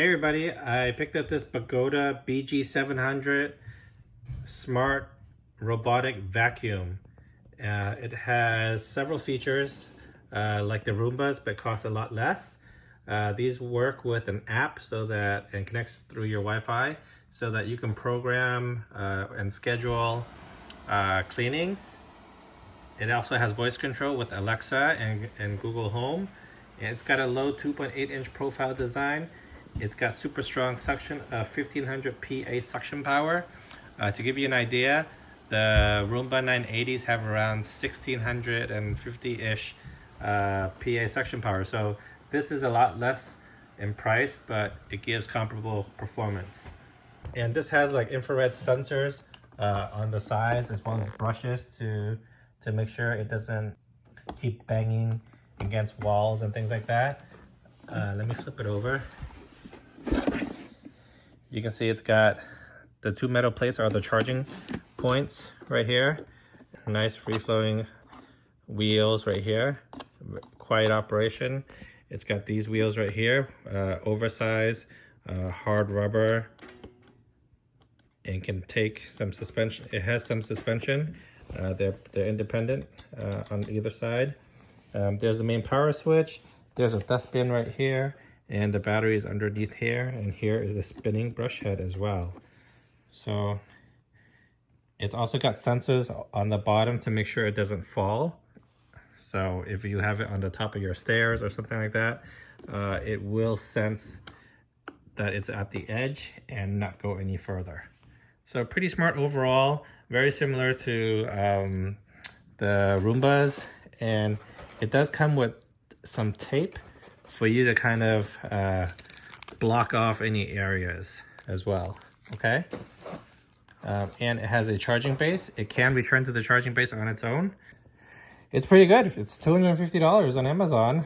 Hey everybody, I picked up this Bagotte BG700 Smart Robotic Vacuum. It has several features like the Roombas, but costs a lot less. These work with an app and connects through your Wi-Fi so that you can program and schedule cleanings. It also has voice control with Alexa and Google Home. It's got a low 2.8-inch profile design. It's got super strong suction, 1500 PA suction power. To give you an idea, the Roomba 980s have around 1650-ish PA suction power. So this is a lot less in price, but it gives comparable performance. And this has like infrared sensors on the sides as well as brushes to make sure it doesn't keep banging against walls and things like that. Let me flip it over. You can see it's got the two metal plates are the charging points right here. Nice free-flowing wheels right here. Quiet operation. It's got these wheels right here, oversized, hard rubber, and can take some suspension. It has some suspension. They're independent on either side. There's the main power switch. There's a dustbin right here, and the battery is underneath here, and here is the spinning brush head as well. So it's also got sensors on the bottom to make sure it doesn't fall. So if you have it on the top of your stairs or something like that, it will sense that it's at the edge and not go any further. So pretty smart overall, very similar to the Roombas, and it does come with some tape for you to kind of block off any areas as well, okay? And it has a charging base. It can return to the charging base on its own. It's pretty good. It's $250 on Amazon.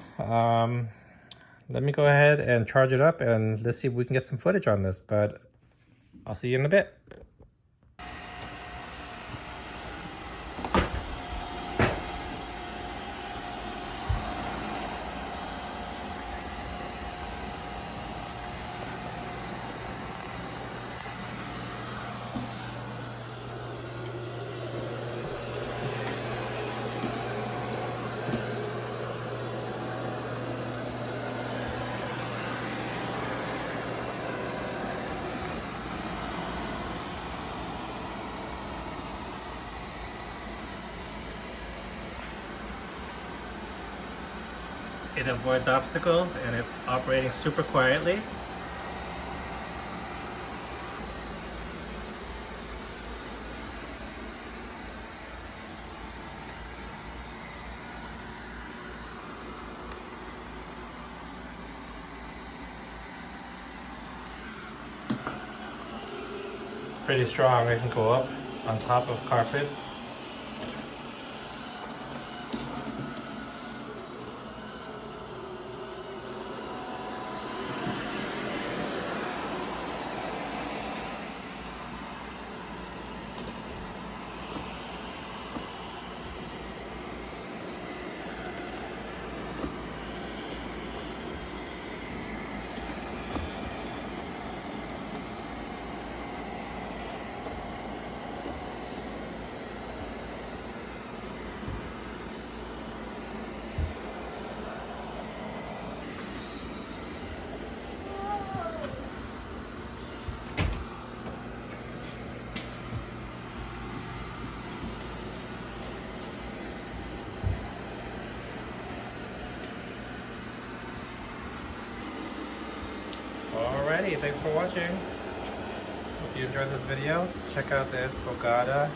Let me go ahead and charge it up and let's see if we can get some footage on this, but I'll see you in a bit. It avoids obstacles and it's operating super quietly. It's pretty strong. It can go up on top of carpets. Alrighty, thanks for watching. If you enjoyed this video, check out this Bagotte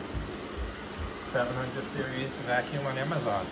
700 series vacuum on Amazon.